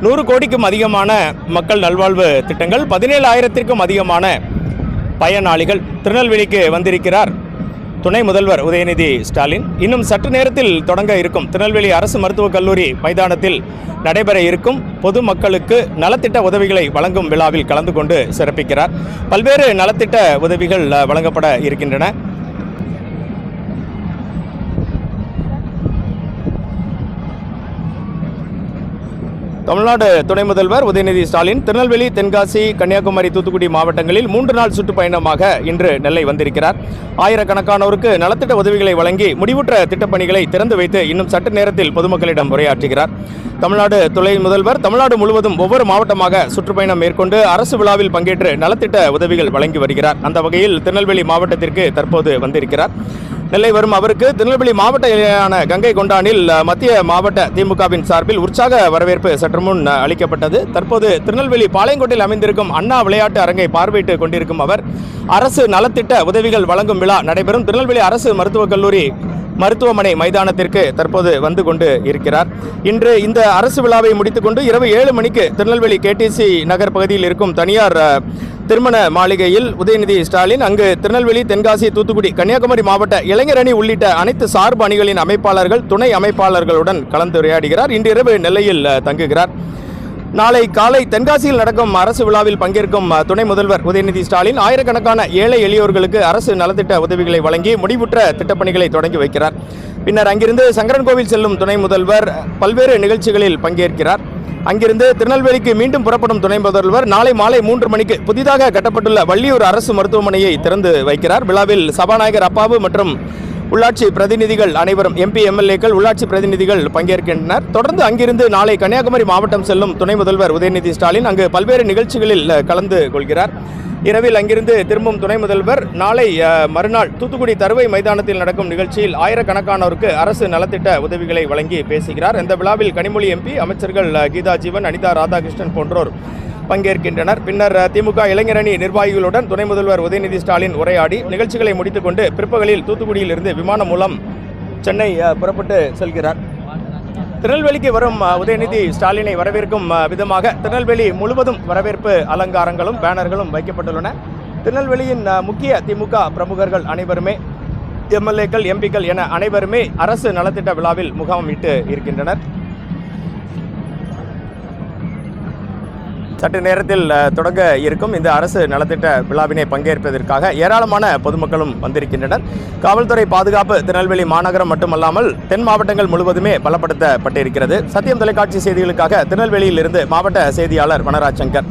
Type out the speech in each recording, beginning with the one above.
100 கோடிக்கும் அதிகமான மக்கள் நல்வாழ்வு திட்டங்கள், 17,000த்திற்கும் அதிகமான பயனாளிகள். திருநெல்வேலிக்கு வந்திருக்கிறார் துணை முதல்வர் உதயநிதி ஸ்டாலின். இன்னும் சற்று நேரத்தில் தொடங்க இருக்கும் திருநெல்வேலி அரசு மருத்துவக் கல்லூரி மைதானத்தில் நடைபெற இருக்கும் பொதுமக்களுக்கு நலத்திட்ட உதவிகளை வழங்கும் விழாவில் கலந்து கொண்டு சிறப்பிக்கிறார். பல்வேறு நலத்திட்ட உதவிகள் வழங்கப்பட இருக்கின்றன. தமிழ்நாடு துணை முதல்வர் உதயநிதி ஸ்டாலின் திருநெல்வேலி, தென்காசி, கன்னியாகுமரி, தூத்துக்குடி மாவட்டங்களில் 3 நாள் சுற்றுப்பயணமாக இன்று நெல்லை வந்திருக்கிறார். ஆயிரக்கணக்கானோருக்கு நலத்திட்ட உதவிகளை வழங்கி முடிவுற்ற திட்டப்பணிகளை திறந்து வைத்து இன்னும் சற்று நேரத்தில் பொதுமக்களிடம் உரையாற்றுகிறார். தமிழ்நாடு துணை முதல்வர் தமிழ்நாடு முழுவதும் ஒவ்வொரு மாவட்டமாக சுற்றுப்பயணம் மேற்கொண்டு அரசு விழாவில் பங்கேற்று நலத்திட்ட உதவிகள் வழங்கி வருகிறார். அந்த வகையில் திருநெல்வேலி மாவட்டத்திற்கு தற்போது வந்திருக்கிறார். நெல்லை வரும் அவருக்கு திருநெல்வேலி மாவட்ட எல்லையான கங்கை கொண்டானில் மத்திய மாவட்ட திமுகவின் சார்பில் உற்சாக வரவேற்பு சற்று முன் அளிக்கப்பட்டது. தற்போது திருநெல்வேலி பாளையங்கோட்டையில் அமைந்திருக்கும் அண்ணா விளையாட்டு அரங்கை பார்வையிட்டுக் கொண்டிருக்கும் அவர் அரசு நலத்திட்ட உதவிகள் வழங்கும் விழா நடைபெறும் திருநெல்வேலி அரசு மருத்துவக் கல்லூரி மருத்துவமனை மைதானத்திற்கு தற்போது வந்து கொண்டு இருக்கிறார். இன்று இந்த அரசு விழாவை முடித்துக்கொண்டு இரவு 7 மணிக்கு திருநெல்வேலி கேடிசி நகர் பகுதியில் இருக்கும் தனியார் திருமண மாளிகையில் உதயநிதி ஸ்டாலின் அங்கு திருநெல்வேலி, தென்காசி, தூத்துக்குடி, கன்னியாகுமரி மாவட்ட இளைஞர் அணி உள்ளிட்ட அனைத்து சார்பு அணிகளின் அமைப்பாளர்கள், துணை அமைப்பாளர்களுடன் கலந்துரையாடுகிறார். இன்று இரவு நெல்லையில் தங்குகிறார். நாளை காலை தென்காசியில் நடக்கும் அரசு விழாவில் பங்கேற்கும் துணை முதல்வர் உதயநிதி ஸ்டாலின் ஆயிரக்கணக்கான ஏழை எளியோர்களுக்கு அரசு நலத்திட்ட உதவிகளை வழங்கி முடிவுற்ற திட்டப்பணிகளை தொடங்கி வைக்கிறார். பின்னர் அங்கிருந்து சங்கரன்கோவில் செல்லும் துணை முதல்வர் பல்வேறு நிகழ்ச்சிகளில் பங்கேற்கிறார். அங்கிருந்து திருநெல்வேலிக்கு மீண்டும் புறப்படும் துணை முதல்வர் நாளை மாலை 3 மணிக்கு புதிதாக கட்டப்பட்டுள்ள வள்ளியூர் அரசு மருத்துவமனையை திறந்து வைக்கிறார். விழாவில் சபாநாயகர் அப்பாவு மற்றும் உள்ளாட்சி பிரதிநிதிகள் அனைவரும், எம்பி, எம்எல்ஏக்கள், உள்ளாட்சி பிரதிநிதிகள் பங்கேற்கின்றனர். தொடர்ந்து அங்கிருந்து நாளை கன்னியாகுமரி மாவட்டம் செல்லும் துணை முதல்வர் உதயநிதி ஸ்டாலின் அங்கு பல்வேறு நிகழ்ச்சிகளில் கலந்து கொள்கிறார். இரவில் அங்கிருந்து திரும்பும் துணை முதல்வர் நாளை மறுநாள் தூத்துக்குடி தருவை மைதானத்தில் நடக்கும் நிகழ்ச்சியில் ஆயிரக்கணக்கானோருக்கு அரசு நலத்திட்ட உதவிகளை வழங்கி பேசுகிறார். இந்த விழாவில் கனிமொழி எம்பி, அமைச்சர்கள் கீதா ஜீவன், அனிதா ராதாகிருஷ்ணன் போன்றோர் பங்கேற்கின்றனர். பின்னர் திமுக இளைஞரணி நிர்வாகிகளுடன் துணை முதல்வர் உதயநிதி ஸ்டாலின் உரையாடி நிகழ்ச்சிகளை முடித்துக்கொண்டு பிற்பகலில் தூத்துக்குடியில் இருந்து விமானம் மூலம் சென்னை புறப்பட்டு செல்கிறார். திருநெல்வேலிக்கு வரும் உதயநிதி ஸ்டாலினை வரவேற்கும் விதமாக திருநெல்வேலி முழுவதும் வரவேற்பு அலங்காரங்களும் பேனர்களும் வைக்கப்பட்டுள்ளன. திருநெல்வேலியின் முக்கிய திமுக பிரமுகர்கள் அனைவருமே, எம்எல்ஏக்கள், எம்பிக்கள் என அனைவருமே அரசு நலத்திட்ட விழாவில் முகாமிட்டு இருக்கின்றனர். சற்று நேரத்தில் தொடங்க இருக்கும் இந்த அரசு நலத்திட்ட விழாவினை பங்கேற்பதற்காக ஏராளமான பொதுமக்களும் வந்திருக்கின்றனர். காவல்துறை பாதுகாப்பு திருநெல்வேலி மாநகரம் மட்டுமல்லாமல் தென் மாவட்டங்கள் முழுவதுமே பலப்படுத்தப்பட்டிருக்கிறது. சத்தியம் தொலைக்காட்சி செய்திகளுக்காக திருநெல்வேலியில் இருந்து மாவட்ட செய்தியாளர் வனராஜ் சங்கர்.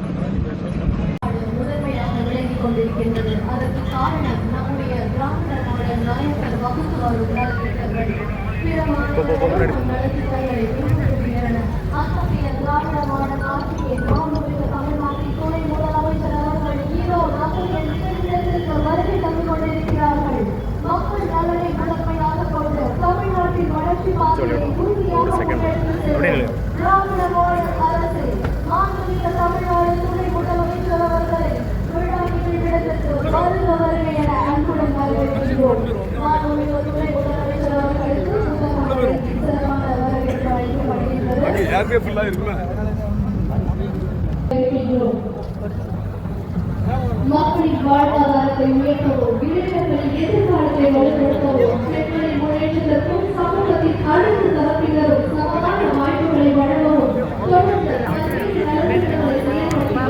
மக்களின் வாழ்வாதாரத்தை உயர்த்தவும், இளைஞர்களின் எதிர்காலத்தை வலுப்படுத்தவும், பெண்களின் முன்னேற்றத்திற்கும் சமூகத்தின் அனைத்து தரப்பினரும் சமமான வாய்ப்புகளை வழங்கவும் தொடர்ந்து பல்வேறு நலத்திட்டங்களை செயல்படுத்தி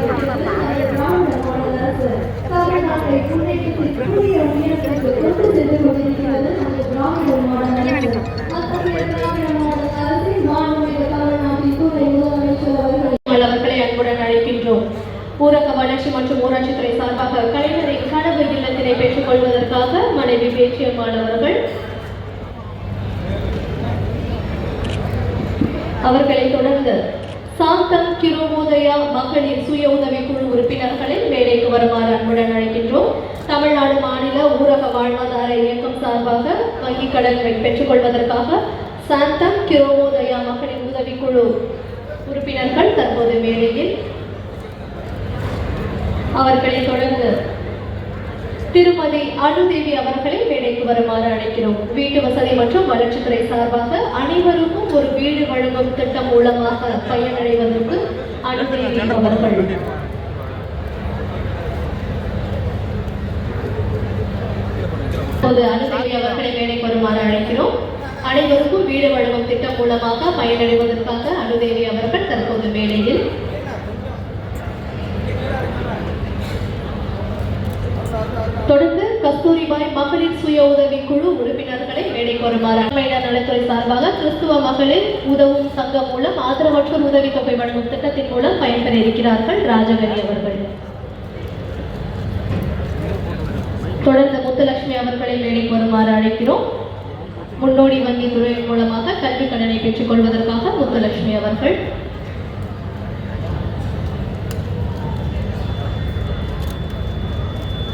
திராவிட மாடல் அரசு தமிழ்நாட்டை முன்னேற்றத்தில் புதிய உயரத்திற்கு கொண்டு சென்று கொண்டிருக்கிறது. அந்த திராவிட மாடல் அரசு, அத்தகைய திராவிட மாடல் அரசின் மாண்புமிகு தமிழ்நாட்டின் துணை முதலமைச்சர் அவர்களை அன்புடன் அழைக்கின்றோம். ஊரக வளர்ச்சி மற்றும் ஊராட்சித்துறை சார்பாக கலைஞரின் கனவு இல்லத்தினை பெற்றுக் கொள்வதற்காக மனைவி பேச்சியம்மாள் அவர்கள் அவர்களை தொடர்ந்து சாந்தம் கிருமோதயா மகளிர் சுய உதவி குழு உறுப்பினர்களை மேடைக்கு வருமாறு அன்புடன் அழைக்கின்றோம். தமிழ்நாடு மாநில ஊரக வாழ்வாதார இயக்கம் சார்பாக வங்கிக் கடன்களை பெற்றுக் கொள்வதற்காக சாந்தம் கிருமோதயா மகளிர் உதவி குழு உறுப்பினர்கள் தற்போது மேடையில். அவர்களை தொடர்ந்து திருமதி அனுதேவி அவர்களை மேடைக்கு வருமாறு அழைக்கிறோம். வீட்டு வசதி மற்றும் வளர்ச்சித்துறை சார்பாக அனைவருக்கும் ஒரு வீடு வழங்கும் திட்டம் மூலமாக பயனடைவதற்கு அனுதேவி அவர்கள். இப்போது அனுதேவி அவர்களை மேடைக்கு வருமாறு அழைக்கிறோம். அனைவருக்கும் வீடு வழங்கும் திட்டம் மூலமாக பயனடைவதற்காக அனுதேவி அவர்கள் தற்போது மேடையில். தொடர்ந்து கஸ்தூரிபாய் மகளிர் சுய உதவி குழு உறுப்பினர்களை மேடைக்கு வருமாறு அண்மையினர் நலத்துறை சார்பாக கிறிஸ்துவ மகளிர் உதவும் சங்கம் மூலம் ஆதரவற்றோர் உதவித்தொகை வழங்கும் திட்டத்தின் மூலம் பயன்பெற இருக்கிறார்கள் ராஜகணி அவர்கள். தொடர்ந்து முத்துலட்சுமி அவர்களை மேடைக்கு வருமாறு அழைக்கிறோம். முன்னோடி வங்கி துறையின் மூலமாக கல்வி கடனை பெற்றுக் கொள்வதற்காக முத்துலட்சுமி அவர்கள்.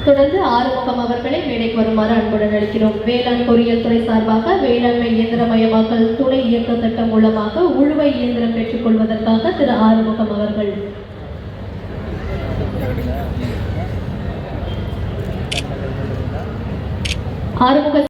தொடர்ந்து ஆறுமுகம் அவர்களை மேடைக்கு வருமாறு அன்புடன் அழைக்கிறோம். வேளாண் பொறியியல் துறை சார்பாக வேளாண்மை இயந்திரமயமாக்கல் துணை இயக்க திட்டம் மூலமாக உழுவை இயந்திரம் பெற்றுக் கொள்வதற்காக திரு ஆறுமுகம் அவர்கள். ஆறுமுக